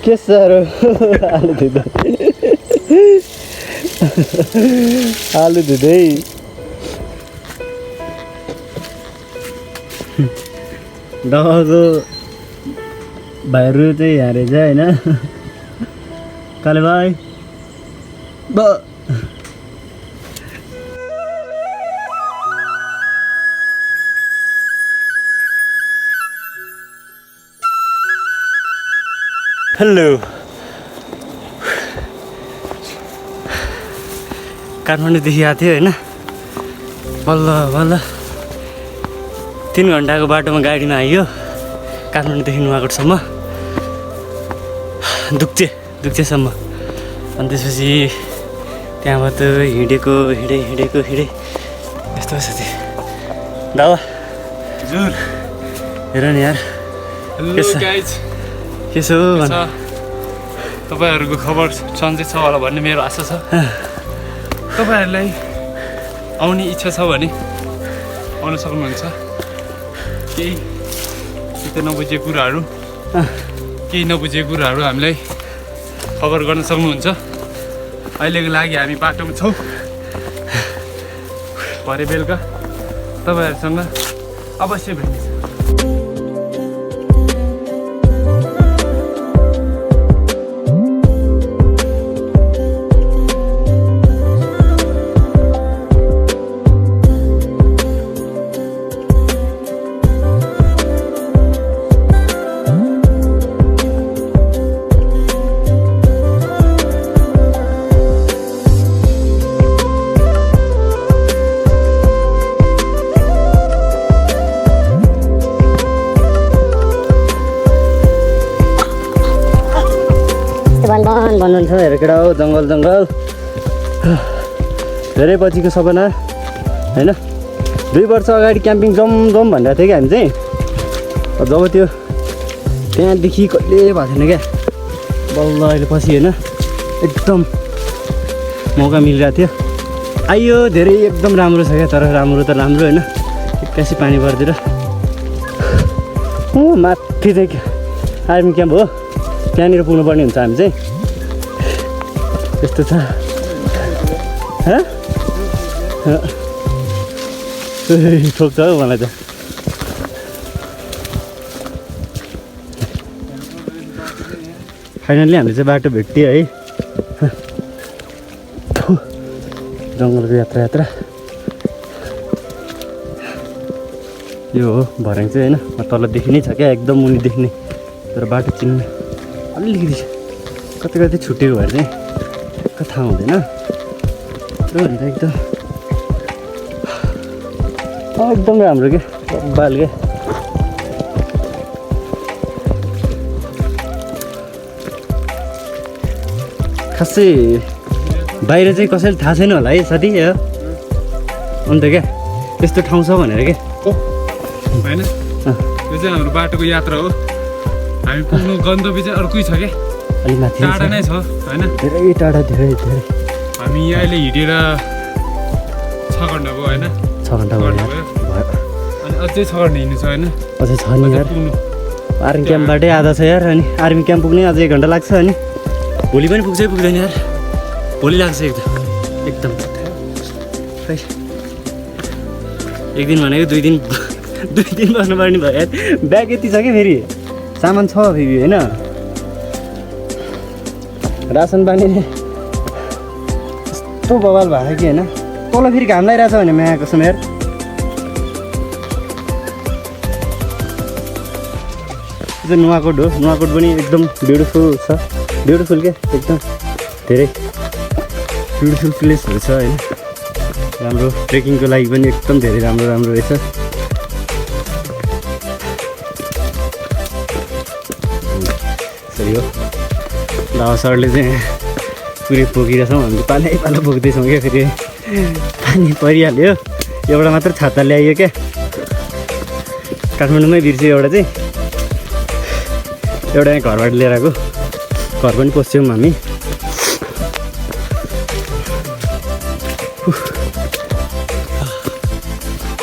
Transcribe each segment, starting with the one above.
के साह्रो आलु धुँदै आलु धुँदै दहको भाइहरू चाहिँ यहाँ रहेछ होइन काले भाइ हेलो काठमाडौँदेखि आएको थियो होइन बल्ल बल्ल 3 घन्टाको बाटोमा गाडीमा आइयो काठमाडौँदेखि नुवाकोटसम्म दुक्चेसम्म अनि त्यसपछि त्यहाँबाट हिँडेको यस्तो साथी दावा हजुर हेर नि यार हेलो गाइज कसो तपाईहरुको खबर सन्चै छ होला भन्ने मेरो आशा छ तपाईहरुलाई आउने इच्छा छ भने आउन सक्नुहुन्छ केही नबुझेको कुराहरू हामीलाई खबर गर्न सक्नुहुन्छ अहिलेको लागि हामी बाटोमा छौँ भरे बेलुका तपाईहरुसँग अवश्य भेट्नेछ भन्नु छ हेर केटा हो जङ्गल धेरै पछिको सपना होइन 2 वर्ष अगाडि क्याम्पिङ जाउँ भनेर थियो कि हामी चाहिँ जब त्यो त्यहाँदेखि कहिले भएको थिएन क्या बल्ल अहिले पछि होइन एकदम मौका मिलिरहेको थियो आइयो धेरै एकदम राम्रो छ क्या तर राम्रो त राम्रो होइन एक्कासी पानी परिदिएर माथि चाहिँ आर्मी क्याम्प हो त्यहाँनिर पुग्नुपर्ने हुन्छ हामी चाहिँ यस्तो छ ठोक्छ हौ मलाई त फाइनल्ली हामीले चाहिँ बाटो भेट्यो है जङ्गलको यात्रा यो हो भर्याङ चाहिँ होइन तलदेखि नै छ क्या एकदम मुनि देख्ने तर बाटो चिन्ने अलिकति कति छुटेको भएर चाहिँ थाहा हुँदैन त्यो भन्दा एकदम राम्रो क्या बाल क्या खासै बाहिर चाहिँ कसैले थाहा छैन होला है साथी अन्त क्या त्यस्तो ठाउँ छ भनेर क्या होइन यो चाहिँ हाम्रो बाटोको यात्रा हो हामी पुग्नु गन्तव्य चाहिँ अर्कै छ क्या अलि माथि टाढा नै छ होइन धेरै टाढा धेरै हामी अहिले हिँडेर 6 घन्टा भयो होइन 6 घन्टा भयो अनि अझै 6 घन्टा हिँड्नु छ होइन अझै छ नि यार आर्मी क्याम्पबाटै आधा छ यार अनि आर्मी क्याम्प पुग्ने अझै 1 घन्टा लाग्छ अनि भोलि पनि पुग्दैन यार भोलि लाग्छ एकदम खै 1 दिन भनेको 2 दिन बस्नुपर्ने भयो यार ब्याग यति छ क्या फेरि सामान छ फेरि होइन रासन पानी यस्तो बवाल भएको कि होइन तल फेरि घाम लागिरहेछ भने म्याएको छ यार यो नुवाकोट हो नुवाकोट पनि एकदम ब्युटिफुल क्या एकदम धेरै ब्युटिफुल प्लेसहरू छ होइन राम्रो ट्रेकिङको लागि पनि एकदम धेरै राम्रो रहेछ सरी हो लावा सरले चाहिँ पुरै पोखिरहेछौँ हामी पालो पोख्दैछौँ क्या फेरि पानी परिहाल्यो एउटा मात्र छाता ल्याइयो क्या काठमाडौँमै बिर्स्यो एउटा चाहिँ एउटा यहाँ घरबाट लिएर आएको घर पनि पस्छौँ हामी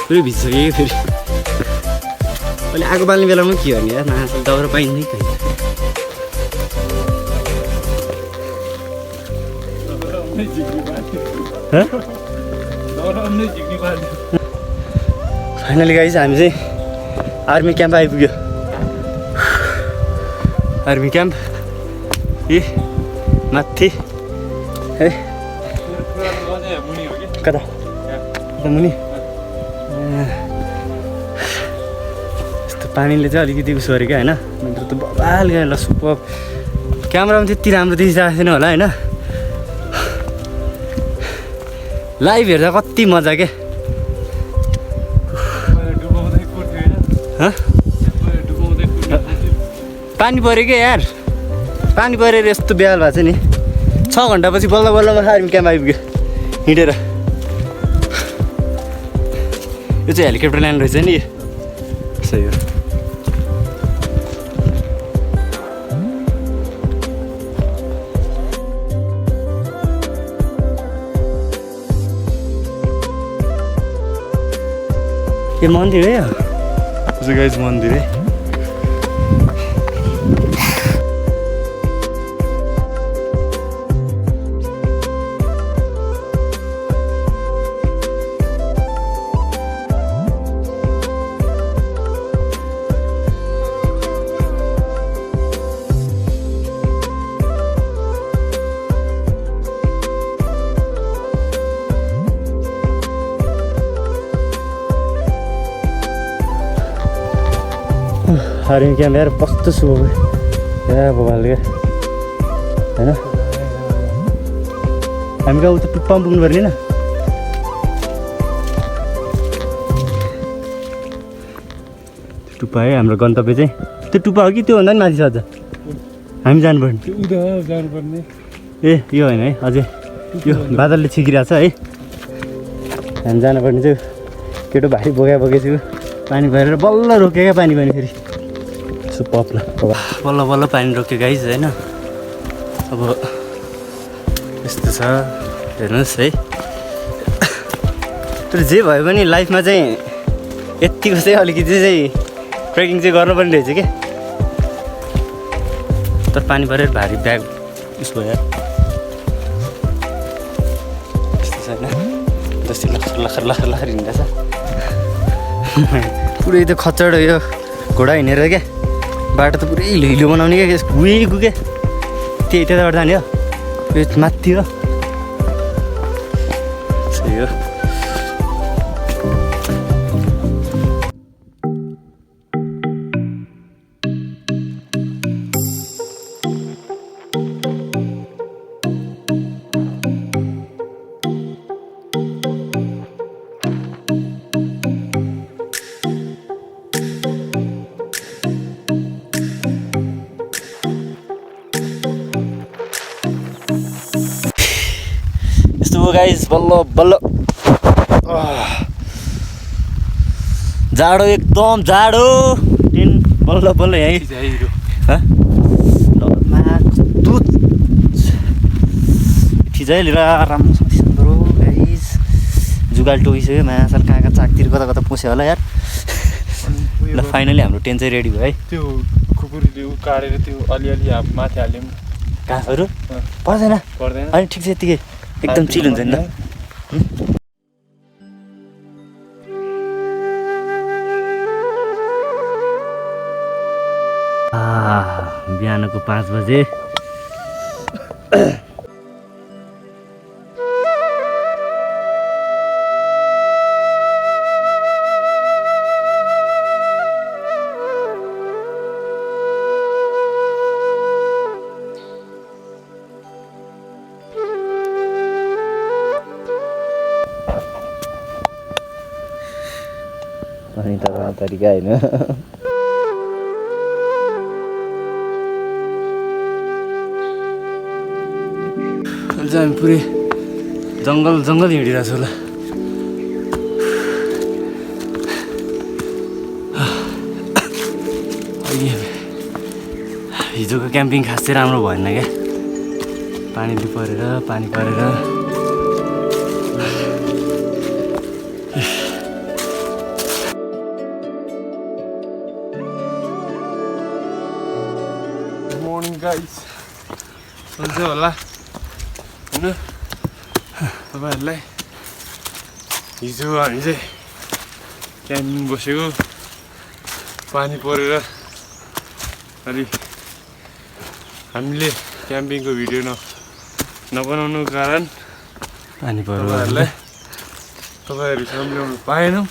पुरै भिजिसक्यो कि फेरि अहिले आगो बाल्ने बेलामा के गर्ने यार नआएको दाउरा पाइँदैन फाइनली गाइस हामी चाहिँ आर्मी क्याम्प आइपुग्यो आर्मी क्याम्प ए माथि है कता मुनि यस्तो पानीले चाहिँ अलिकति उसो गरेको होइन नत्र त बबाल गयो ल सुपर क्यामेरामा त्यति राम्रो देखिरहेको छैन होला होइन लाइभ हेर्दा कति मजा के पानी पऱ्यो क्या यार पानी परेर यस्तो बेहाल भएको छ नि 6 घन्टापछि बल्ल बल्लमा आर्मी क्याम्प आइपुग्यो हिँडेर यो चाहिँ हेलिकप्टर ल्यान्ड रहेछ नि सही हो यो मन्दिर है यो गाइस मन्दिर है आर्मी क्याम्प यार कस्तो छु क्या भोगाल क्या होइन हामी कहाँ उता टुप्पामा पुग्नु पर्ने न टुप्पा है हाम्रो गन्तव्य चाहिँ त्यो टुप्पा हो कि त्यो भन्दा नि माथि छ अझ हामी जानुपर्ने ए यो होइन है अझै यो बादलले छिकिरहेको छ है हामी जानुपर्ने चाहिँ केटो भारी बोकेछु पानी भरेर बल्ल रोक्यो क्या पानी पनि फेरि पप्ला बल्ल बल्ल पानी रोक्यो गाइज होइन अब यस्तो छ हेर्नुहोस् है तर जे भयो पनि लाइफमा चाहिँ यत्तिको चाहिँ अलिकति चाहिँ ट्रेकिङ चाहिँ गर्नुपर्ने रहेछ क्या तर पानी परेर भारी ब्याग उस भयो यस्तो छ होइन जस्तै लखर हिँड्दैछ पुरै त खच्चड यो घोडा हिँडेर क्या बाटो त पुरै हिलो बनाउने क्या गएको क्या त्यताबाट जाने हो यो माथि हो सही हो गाइस बल्ल बल्ल जाडो एकदम जाडो बल्ल बल्ल यहीँ फिजाइलिएर राम्रोसँग गाइस जुगाल टोकिसक्यो माछा कहाँ कहाँ चाकतिर कता कता पस्यो होला यार ल फाइनली हाम्रो टेन्ट चाहिँ रेडी भयो है त्यो खुकुरीले काटेर त्यो अलिअलि माथि हाल्यौँ घाँसहरू पर्दैन अनि ठिक छ यतिकै एकदम चिल हुन्छ नि त बिहानको 5 बजे अनि त तरिका होइन हामी पुरै जङ्गल हिँडिरहेको छु ल हिजोको क्याम्पिङ खास चाहिँ राम्रो भएन क्या पानी परेर मर्निङ गाइस हुन्छ होला हैन तपाईँहरूलाई हिजो हामी चाहिँ क्याम्पिङ बसेको पानी परेर अलि हामीले क्याम्पिङको भिडियो नबनाउनुको कारण पानी परेर तपाईँहरू सम्झाउनु पाएनौँ।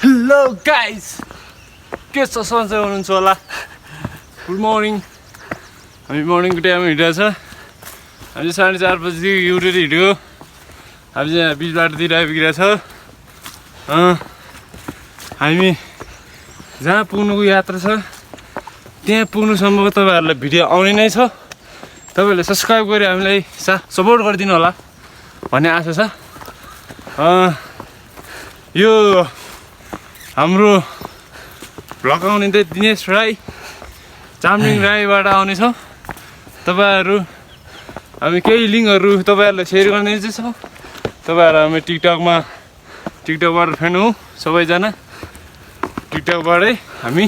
हेलो गाइस, के छ सन्चै हुनुहुन्छ होला? Good morning. हामी मर्निङको टाइममा हिँडेको छ। हामी 4:30 बजी उठेर हिँड्यो। हामी चाहिँ यहाँ बिच बाटोतिर आइपुगेको छ। हामी जहाँ पुग्नुको यात्रा छ त्यहाँ पुग्नुसम्मको तपाईँहरूलाई भिडियो आउने नै छ। तपाईँहरूले सब्सक्राइब गरेर हामीलाई सपोर्ट गरिदिनु होला भन्ने आशा छ। यो हाम्रो भ्लग आउने चाहिँ दिनेश राई, चामलिङ राईबाट आउनेछौँ। तपाईँहरू हामी केही लिङ्कहरू तपाईँहरूलाई सेयर गरिदिन्छौँ। तपाईँहरू हामी टिकटकबाट फ्यान हौँ सबैजना। टिकटकबाटै हामी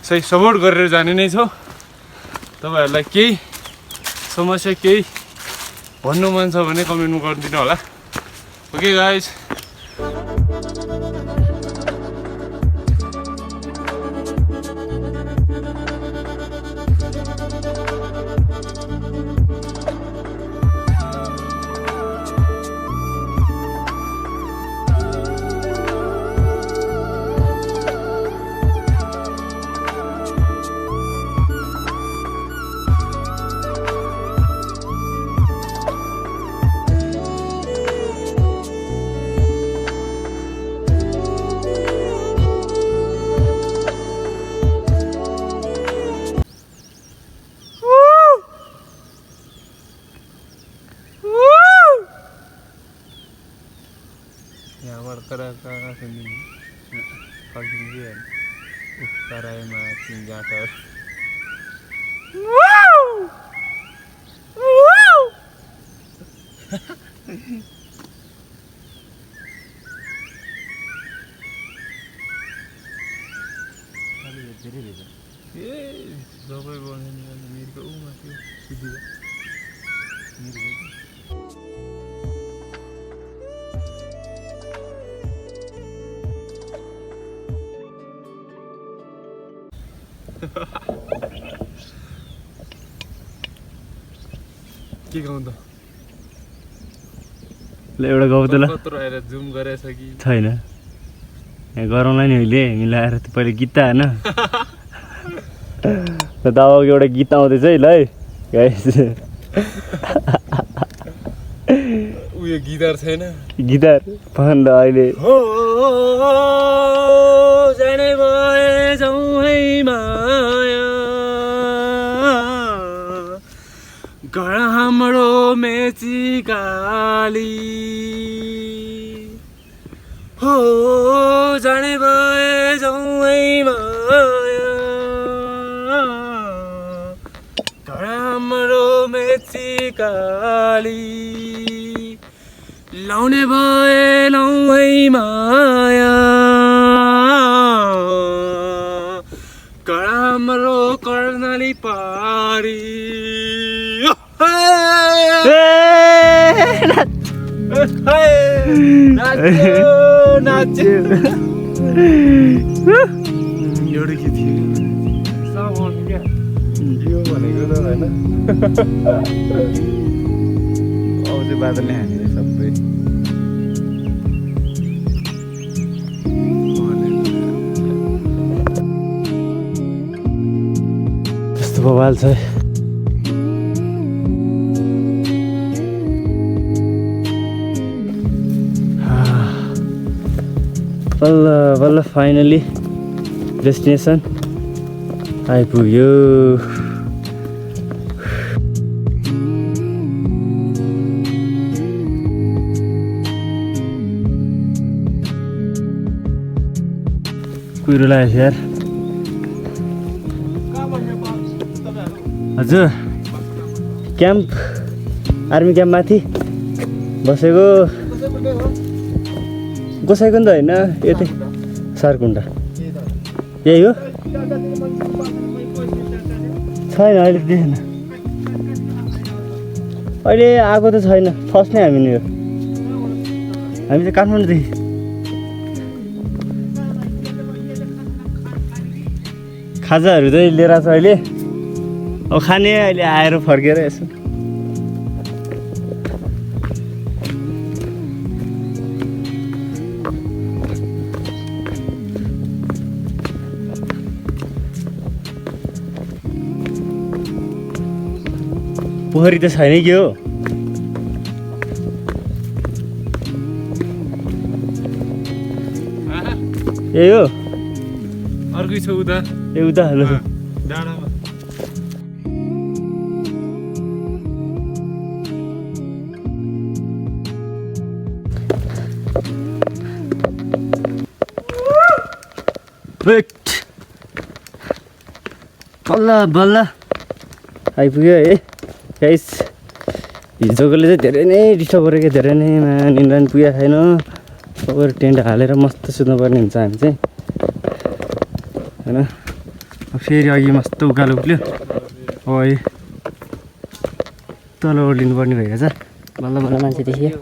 सही सपोर्ट गरेर जाने नै छौँ। तपाईँहरूलाई केही समस्या केही भन्नु मन छ भने कमेन्टमा गरिदिनु होला। ओके गाइज, यहाँबाट तराईमा गाँटर दबाई बनाउने मिर्को उमा थियो सुधिरा के गाउँ त एउटा गाउँ त ल कत्रो आएर जुम गरेछ कि छैन। यहाँ गरौँला नि अहिले मिलाएर पहिले गीत होइन दावाको एउटा गीत आउँदैछ है ल है गाइस। उयो गिटार छैन, गिटार पखण्ड अहिले हो जाने भए जाउँ है माया घर हाम्रो मेची काली हो जाने भए जाउँ है माया घर हाम्रो मेची काली लाउने भए लाउँ है माया घर हाम्रो कर्णाली पारी नाच्यो एउटा गीत थियो क्या यो भनेको त होइन आउँछ बादलले हानेर सबै कस्तो बवाल छ। बल्ल बल्ल फाइनली डेस्टिनेसन आइपुग्यो। कुहिरो लागेको यार हजुर क्याम्प आर्मी क्याम्प माथि बसेको गोसाइको नि त होइन यतै सारकुण्डा यही हो छैन अहिले देखेन अहिले आएको त छैन फर्स्ट नै हामी नै हो हामी चाहिँ काठमाडौँदेखि खाजाहरू चाहिँ लिएर छ अहिले अब खाने अहिले आएर फर्केर यसो पोखरी त छैन के हो यही हो अर्कै छ उता ए उता हेलो डाँडामा बल्ल बल्ल आइपुग्यो है गाइस हिजोकोले चाहिँ धेरै नै डिस्टर्ब गरेको धेरै नै निन्द्रा पनि पुगेको छैन अब टेन्ट हालेर मस्त सुत्नुपर्ने हुन्छ हामी चाहिँ होइन अब फेरि अघि मस्त उकालो उक्ल्यो अब है तल ओर्लिनु पर्ने भइरहेछ बल्ल बल्ल मान्छे देखियो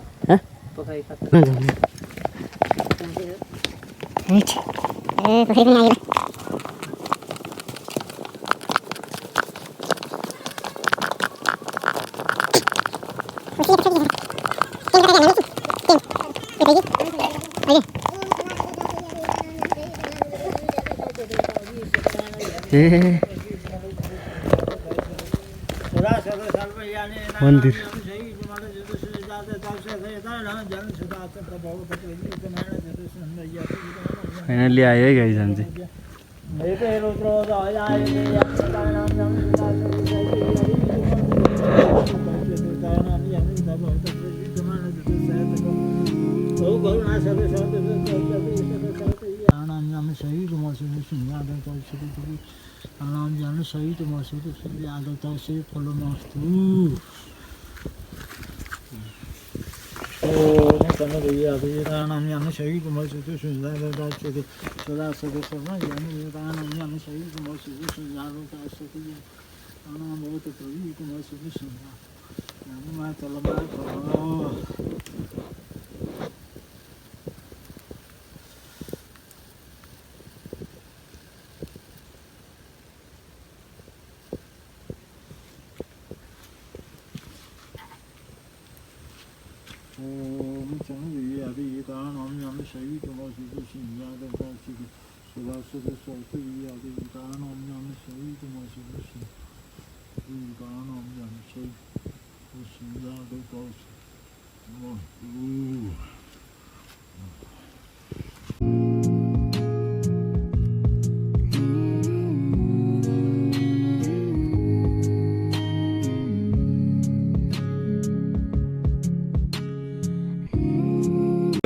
मन्दिर फाइनली आयो है गाइस हामी चाहिँ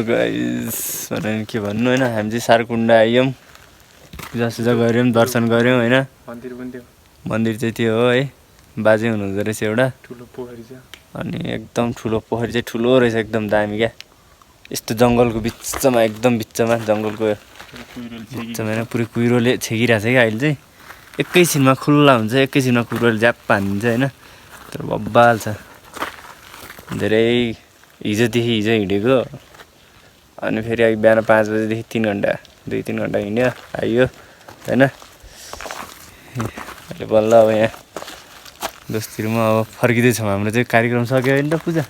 गाइस भनेर के भन्नु होइन हामी चाहिँ सारकुण्डा आयौँ पूजासुजा गऱ्यौँ दर्शन गऱ्यौँ होइन मन्दिर पनि थियो मन्दिर चाहिँ त्यो हो है बाजे हुनुहुँदो रहेछ एउटा ठुलो पोखरी छ अनि एकदम ठुलो पोखरी चाहिँ ठुलो रहेछ एकदम दामी क्या यस्तो जङ्गलको बिचमा एकदम बिचमा जङ्गलको बिचमा होइन पुरै कुहिरोले छेकिरहेको छ क्या अहिले चाहिँ एकैछिनमा खुल्ला हुन्छ एकैछिनमा कुहिरोले झ्याप्प हानिदिन्छ होइन तर बब्बाल छ धेरै हिजो हिँडेको अनि फेरि अघि बिहान 5 बजेदेखि 3 घन्टा 2-3 घन्टा हिँड्यो आइयो होइन अहिले बल्ल अब यहाँ दोस्तिरमा अब फर्किँदैछौँ हाम्रो चाहिँ कार्यक्रम सक्यो होइन त पूजा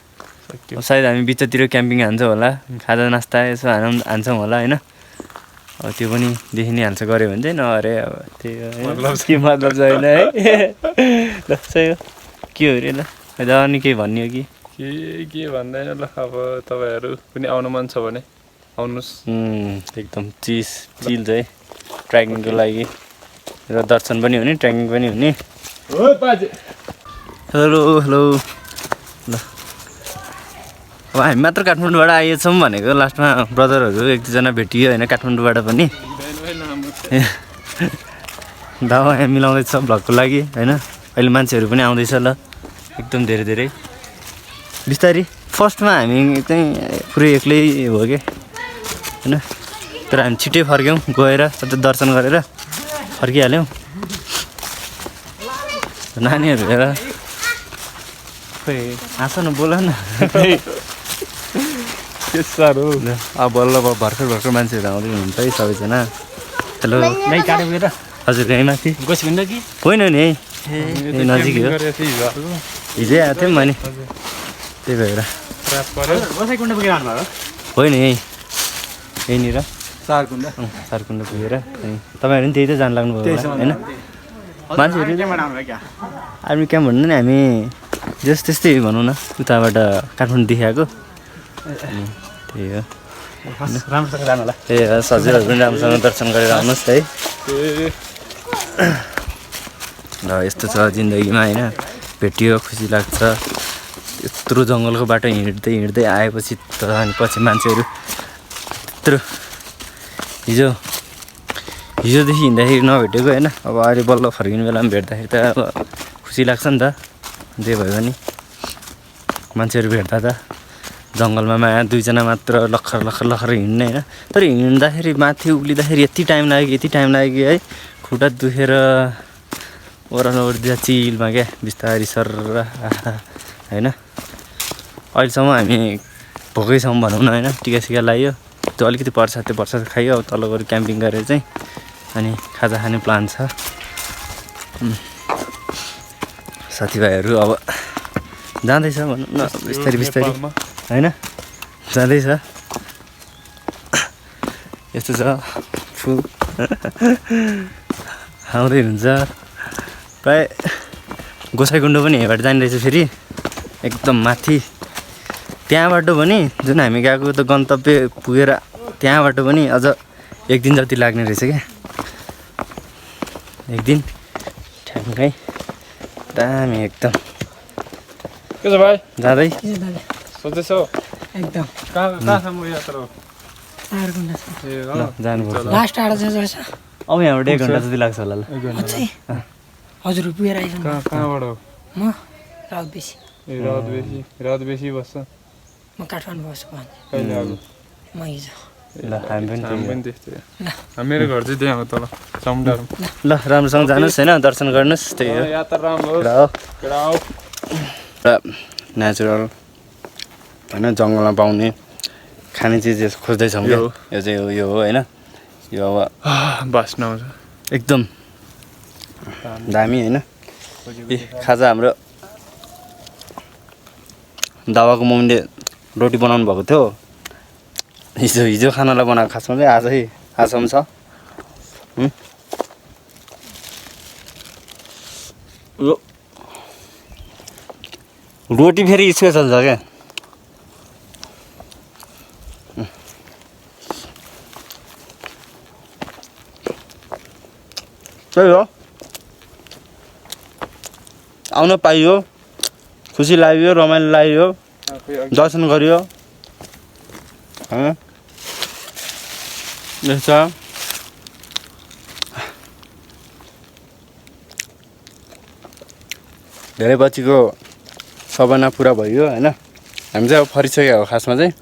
सक्यो सायद हामी बिचतिर क्याम्पिङ हान्छौँ होला खाजा नास्ता यसो हान्छौँ होला होइन अब त्यो पनि देखि नै हाल्छ गऱ्यो भने चाहिँ नअरे अब त्यो के मतलब छैन है ल सही हो के हो अरे ल अनि केही भन्ने हो कि के भन्दैन ल अब तपाईँहरू पनि आउनु मन छ भने आउनुहोस् एकदम चिल छ है ट्रेकिङको लागि र दर्शन पनि हुने ट्रेकिङ पनि हुने हेलो हेलो ल अब हामी मात्र काठमाडौँबाट आएछौँ भनेको लास्टमा ब्रदरहरू एक दुईजना भेटियो होइन काठमाडौँबाट पनि दावा यहाँ मिलाउँदैछ भ्लगको लागि होइन। अहिले मान्छेहरू पनि आउँदैछ ल एकदम धेरै धेरै बिस्तारै। फर्स्टमा हामी चाहिँ पुरै एक्लै हो कि होइन, तर हामी छिट्टै फर्क्यौँ गएर दर्शन गरेर फर्किहाल्यौँ। नानीहरू हेर खोइ हाँस न बोल न के साह्रो अब बल्ल भर्खर भर्खर मान्छेहरू आउँदै हुनुहुन्छ है सबैजना। हेलो गाई काटेको हेर हजुर यहीँ माथि गइस भन्दा कि होइन नि यही नजिकै हो। हिजै आएको थियौँ भने त्यही भएर गोसाइकुण्ड पुगेर आउनु भयो होइन यहीँनिर चारकुण्ड सारकुण्ड पुगेर तपाईँहरू पनि त्यही त जानु लाग्नुभयो होला होइन। मान्छेहरू आर्मी क्याम्प भन्नु नि हामी जस त्यस्तै भनौँ न, उताबाट काठमाडौँदेखि आएको त्यही हो। राम्रोसँग जानु होला। ए हस् हजुरहरू पनि राम्रोसँग दर्शन गरेर आउनुहोस् है। र यस्तो छ जिन्दगीमा होइन, भेटियो खुसी लाग्छ। यत्रो जङ्गलको बाटो हिँड्दै हिँड्दै आएपछि त अनि पछि मान्छेहरू यत्रो हिजोदेखि हिँड्दाखेरि नभेटेको होइन, अब अहिले बल्ल फर्किने बेलामा भेट्दाखेरि त अब खुसी लाग्छ नि त। जे भयो भने मान्छेहरू भेट्दा त जङ्गलमा माया दुईजना मात्र लखर लखर लखर हिँड्ने होइन। तर हिँड्दाखेरि माथि उक्लिँदाखेरि यति टाइम लाग्यो है, खुट्टा दुखेर ओह्रालो ओर्दिँदा चिलमा क्या बिस्तारी सर होइन। अहिलेसम्म हामी भोकै छौँ भनौँ न होइन, टिका सिका लगायो, त्यो अलिकति प्रसाद खायो। अब तल गएर क्याम्पिङ गरेर चाहिँ अनि खाजा खाने प्लान छ। साथीभाइहरू अब जाँदैछ भनौँ न बिस्तारी होइन, जाँदैछ। यस्तो छ फुल आउँदै हुन्छ प्राय। गोसाइकुण्ड पनि यहीँबाट जाने रहेछ फेरि एकदम माथि। त्यहाँबाट पनि जुन हामी गएको त गन्तव्य पुगेर त्यहाँबाट पनि अझ एक दिन जति लाग्ने रहेछ क्या। एक दिन ठ्याङ्कै दामी एकदम के छ भाइ जाँदै सोच्दैछौ एकदम कहाँसम्म यात्रा हो? चारकुण्ड छ ए ल जानुपर्छ। लास्ट टाढा चाहिँ छ अब यहाँबाट 1 घन्टा जति लाग्छ होला ल। अझै हजुर पुगेर आइसक्नु कहाँबाट हो? म राउत बेसी रात बेसी बस्छ। म काठमाडौँ बस्छु कहिले आएको? म हिजो ल हामी पनि त्यस्तै। मेरो घर चाहिँ त्यहाँ हो तल समुद्रमा। ल राम्रोसँग जानुहोस् होइन, दर्शन गर्नुहोस्। त्यही हो यात्रा राम्रो र नेचुरल होइन, जङ्गलमा पाउने खाने चिज खोज्दैछौँ क्या। यो चाहिँ यो हो होइन, यो अब बास्न आउँछ एकदम दामी होइन। खाजा हाम्रो दावाको मम्मीले रोटी बनाउनु भएको थियो हिजो खानालाई बनाएको, खासमा चाहिँ आजसम्म छ। यो रोटी फेरि स्पेसल छ क्या। त्यही हो, आउन पाइयो, खुसी लाग्यो, रमाइलो लाग्यो, दर्शन गरियो। यस्तो धेरै पछिको सपना पुरा भयो होइन। हामी चाहिँ अब फरिसक्यो हो खासमा चाहिँ।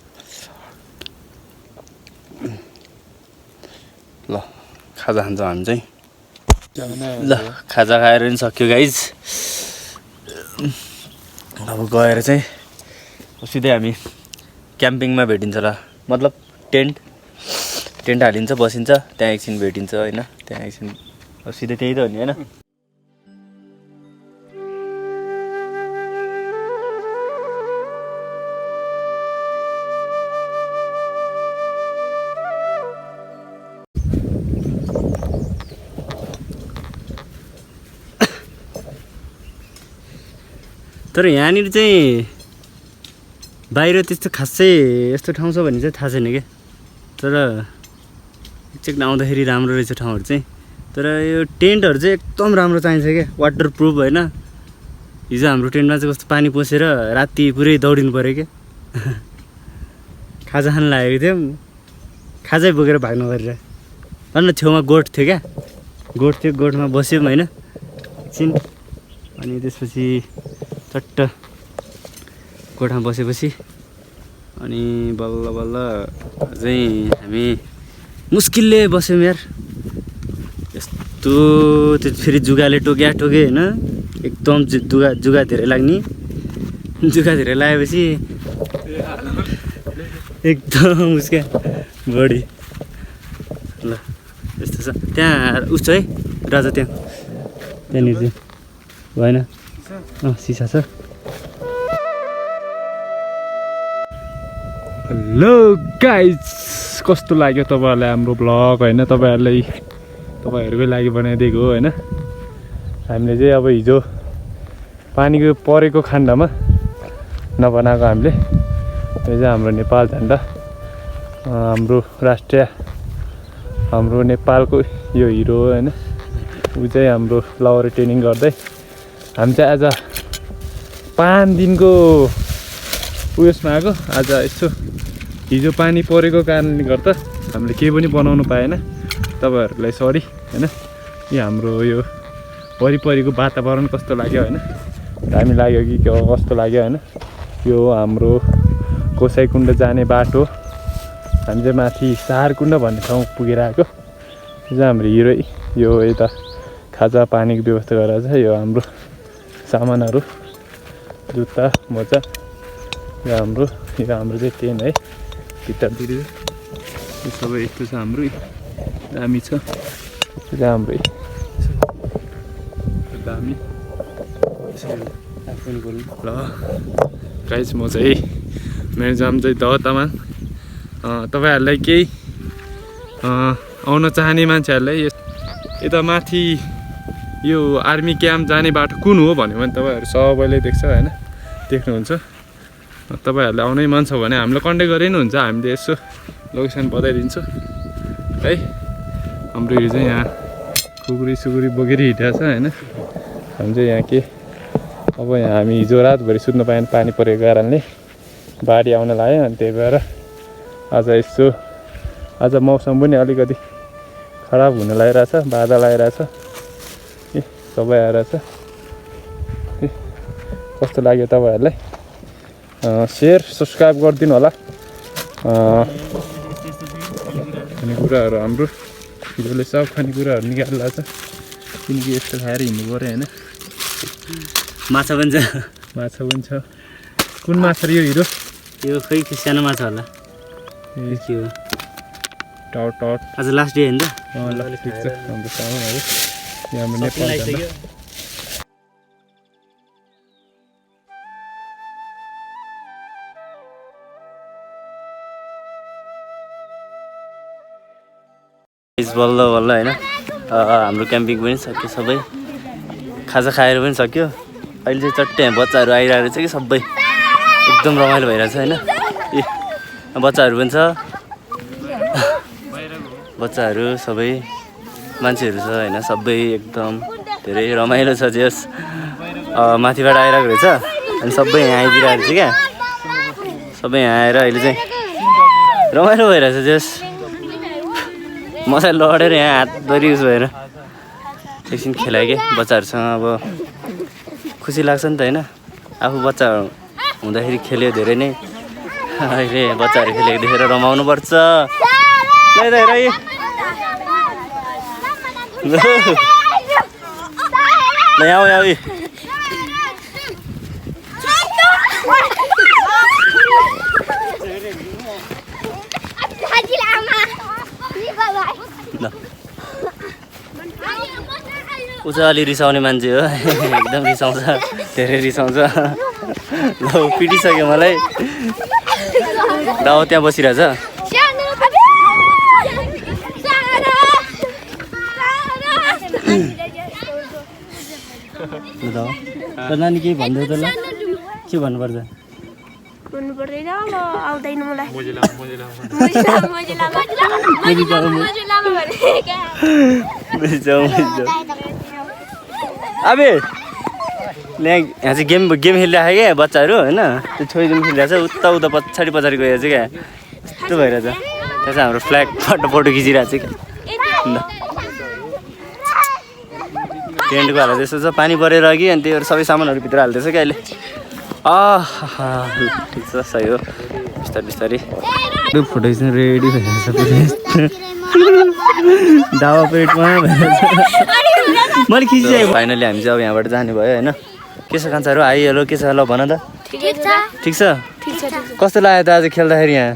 ल खाजा खान्छौँ हामी चाहिँ। ल खाजा खाएर पनि सक्यो गाइज। अब गएर चाहिँ सिधै हामी क्याम्पिङमा भेटिन्छ ल, मतलब टेन्ट हालिन्छ, बसिन्छ, त्यहाँ एकछिन भेटिन्छ होइन। त्यहाँ एकछिन सिधै त्यही त हो नि होइन। तर यहाँनिर चाहिँ बाहिर त्यस्तो खासै यस्तो ठाउँ छ भन्ने चाहिँ थाहा छैन क्या। तर एकचोटि आउँदाखेरि राम्रो रहेछ ठाउँहरू चाहिँ। तर यो टेन्टहरू चाहिँ एकदम राम्रो चाहिन्छ क्या, वाटर प्रुफ होइन। हिजो हाम्रो टेन्टमा चाहिँ कस्तो पानी पसेर राति पुरै दौडिनु पऱ्यो क्या। खाजा खान लागेको थियौँ, खाजै बोकेर भाग्नु गरेर अन्त छेउमा गोठ थियो क्या, गोठ थियो, गोठमा बस्यौँ होइन एकछिन। अनि त्यसपछि चट्ट गोठमा बसेपछि अनि बल्ल बल्ल चाहिँ हामी मुस्किलले बस्यौँ यार। यस्तो त्यो फेरि जुगाले टोके होइन, एकदम जुगा धेरै लाग्ने। जुगा धेरै लगाएपछि एकदम उसका बडी ल यस्तो छ। त्यहाँ उस छ है राजा, त्यहाँनिर चाहिँ भएन, सिसा छ। हेलो गाइज, कस्तो लाग्यो तपाईँहरूलाई हाम्रो भ्लग होइन? तपाईँहरूकै लागि बनाइदिएको हो होइन। हामीले चाहिँ अब हिजो पानीको परेको खण्डमा नबनाएको हामीले। यो चाहिँ हाम्रो नेपाल झन्डा, हाम्रो राष्ट्रिय, हाम्रो नेपालको यो हिरो हो होइन। ऊ चाहिँ हाम्रो फ्लावर ट्रेनिङ गर्दै हामी चाहिँ आज 5 दिनको उयसमा आएको। आज यसो हिजो पानी परेको कारणले गर्दा हामीले केही पनि बनाउनु पाएन, तपाईँहरूलाई सरी होइन। यो हाम्रो यो वरिपरिको वातावरण कस्तो लाग्यो होइन, दामी लाग्यो कि कस्तो लाग्यो होइन। यो हाम्रो कोसाइकुण्ड जाने बाटो, हामी चाहिँ माथि सारकुण्ड भन्ने ठाउँ पुगेर आएको। यो चाहिँ हाम्रो हिरो, यो यता खाजा पानीको व्यवस्था गरेर छ। यो हाम्रो सामानहरू, जुत्ता मोजा, यो हाम्रो चाहिँ टेन है, भित्तातिर यो सबै यस्तो छ हाम्रो, दामी छ। यो चाहिँ हाम्रै दामी ल गाइस। म चाहिँ मेरो नाम चाहिँ द तामाङ। तपाईँहरूलाई केही आउन चाहने मान्छेहरूलाई यता माथि यो आर्मी क्याम्प जाने बाटो कुन हो भन्यो भने तपाईँहरू सबैले देख्छ होइन, देख्नुहुन्छ। तपाईँहरूलाई आउनै मन छ भने हामीलाई कन्ट्याक्ट गरे नि हुन्छ, हामीले यसो लोकेसन बताइदिन्छु है। हाम्रो हिँड चाहिँ यहाँ खुकुरी सुकुरी बोकेर हिँडेको छ होइन। हामी चाहिँ यहाँ के अब यहाँ हामी हिजो रातभरि सुत्नु पाएन पानी परेको कारणले, बाढी आउन लाग्यो। अनि त्यही भएर आज मौसम पनि अलिकति खराब हुन लागिरहेछ, बाधा लागिरहेछ, सबै आइरहेछ। कस्तो लाग्यो तपाईँहरूलाई? सेयर सब्सक्राइब गरिदिनु होला। खानेकुराहरू हाम्रो हिरोले सब खानेकुराहरू निकालिरहेको छ, किनकि यस्तो खाएर हिँड्नु पऱ्यो होइन। माछा पनि छ, माछा पनि छ। कुन माछा यो हिरो? यो खै सानो माछा होला, के हो? Taut taut. आज लास्ट डे होइन त? ठिक छ। हाम्रो सामानहरू यहाँ हाम्रो नेपाल बल्ल बल्ल होइन हाम्रो क्याम्पिङ पनि सक्यो, सबै खाजा खाएर पनि सक्यो। अहिले चाहिँ चट्टै बच्चाहरू आइरहेको छ कि सबै एकदम रमाइलो भइरहेछ होइन। ए बच्चाहरू पनि छ, बच्चाहरू सबै मान्छेहरू छ होइन, सबै एकदम धेरै रमाइलो छ। जस माथिबाट आइरहेको रहेछ अनि सबै यहाँ आइदिइरहेको रहेछ क्या, सबै यहाँ आएर अहिले चाहिँ रमाइलो भइरहेछ। जस मजाले लडेर यहाँ हातभरि उस भएर एकछिन खेलायो कि बच्चाहरूसँग। अब खुसी लाग्छ नि त होइन, आफू बच्चा हुँदाखेरि खेल्यो धेरै नै, अहिले बच्चाहरू खेलेको देखेर रमाउनु पर्छ। ल आऊ आऊ ऊ चाहिँ अलि रिसाउने मान्छे हो, एकदम रिसाउँछ, धेरै रिसाउँछ। ल पिटिसक्यो मलाई, दाउ त्यहाँ बसिरहेछ। नानी केही भनिदेऊ त ल, के भन्नुपर्छ? भन्नु पर्दैन, म आउँदैन मलाई। अबे यहाँ चाहिँ गेम खेलिरहेको क्या बच्चाहरू होइन, त्यो छोइदिनु खेलिरहेको छ। उता उता पछाडि गइरहेको छ क्या, यस्तो भइरहेछ। त्यहाँ चाहिँ हाम्रो फ्ल्याग फोटो खिचिरहेको छ क्या। टेन्टको हाल्दैछ छ पानी परेर कि अनि त्योहरू सबै सामानहरू भित्र हाल्दैछ कि अहिले ठिक छ सही हो बिस्तारै बिस्तारै फोटो खिच्नु रेडी भइरहेछ दावा पेटमा मैले खिचिसकेँ फाइनली हामी चाहिँ अब यहाँबाट जाने भयो होइन के छ कान्छाहरू आइहाल्यो के छ ल भन त ठिक छ कस्तो लाग्यो त आज खेल्दाखेरि यहाँ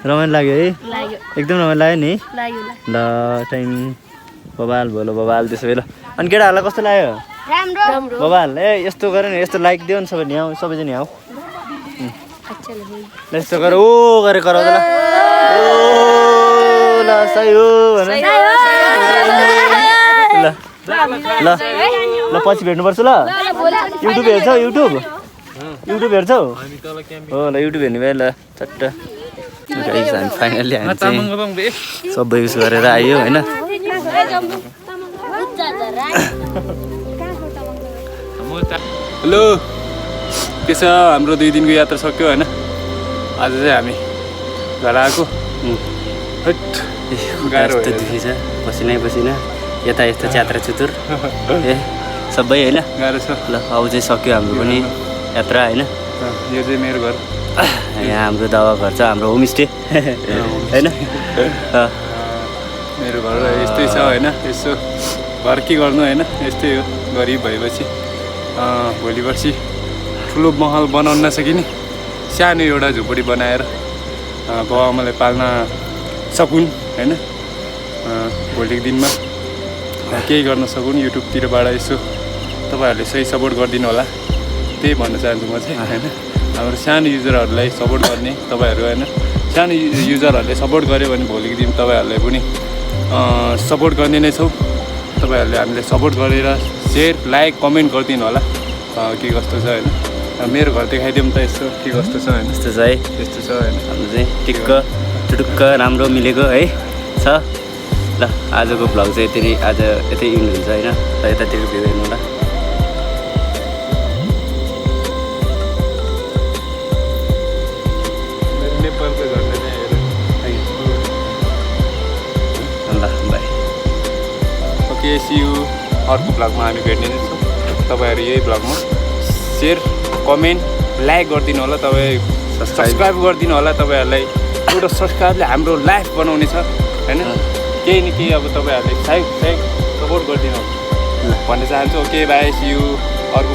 रमाइलो लाग्यो है एकदम रमाइलो लाग्यो नि ल टाइम बबाल भोलो बबाल त्यसो भए ल अनि केटाहरूलाई कस्तो लाग्यो बबाल ए यस्तो गर नि यस्तो लाइक दियो नि सबैले यहाँ सबैजना यहाँ ल यस्तो गर ओ गरेर कराउँदा ल ओ ल सही हो भन ल ल ल पछि भेट्नुपर्छ ल युट्युब हेर्छौ युट्युब हेर्छौ हो ल युट्युब हेर्ने भयो ल चट्ट हामी फाइनली हामी चाहिँ सबै युज गरेर आयो होइन हेलो के छ हाम्रो 2 दिनको यात्रा सक्यो होइन आज चाहिँ हामी घर आएको गाह्रो दुखी छ पसिना यता यस्तो च्यात्रा चुतुर ए सबै होइन गाह्रो छ ल अब चाहिँ सक्यो हाम्रो पनि यात्रा होइन यो चाहिँ मेरो घर यहाँ हाम्रो दावा घर छ हाम्रो होमस्टे होइन मेरो घर यस्तै छ होइन यसो घर के गर्नु होइन यस्तै हो गरिब भएपछि भोलि पर्सि ठुलो महल बनाउन नसकिने सानो एउटा झुपडी बनाएर बाउ आमालाई पाल्न सकुन् होइन भोलिको दिनमा केही गर्न सकुन् युट्युबतिरबाट यसो तपाईँहरूले सही सपोर्ट गरिदिनु होला त्यही भन्न चाहन्छु म चाहिँ होइन हाम्रो सानो युजरहरूलाई सपोर्ट गर्ने तपाईँहरू होइन सानो युजरहरूले सपोर्ट गर्यो भने भोलिको दिन तपाईँहरूलाई पनि सपोर्ट गर्ने नै छौँ तपाईँहरूले हामीले सपोर्ट गरेर सेयर लाइक कमेन्ट गरिदिनु होला के कस्तो छ होइन मेरो घर देखाइदिउँ त यसो के कस्तो छ होइन यस्तो छ है यस्तो छ होइन हाम्रो चाहिँ टिक्क चुटुक्क राम्रो मिलेको है छ ल आजको भ्लग चाहिँ यति आज यतै इन्ड हुन्छ होइन र यतातिर भ्यू हेर्नु होला नेपालको झन्डा चाहिँ ल बाई ओके सी यू अर्को भ्लगमा हामी भेट्ने नै छौँ तपाईँहरू यही भ्लगमा सेयर कमेन्ट लाइक गरिदिनु होला तपाईँ सब्सक्राइब गरिदिनु होला तपाईँहरूलाई एउटा सब्सक्राइबले हाम्रो लाइफ बनाउने छ होइन केही न केही अब तपाईँहरूले साइड सपोर्ट गरिदिनु होला भन्न चाहन्छु ओके बाई सी यू अर्को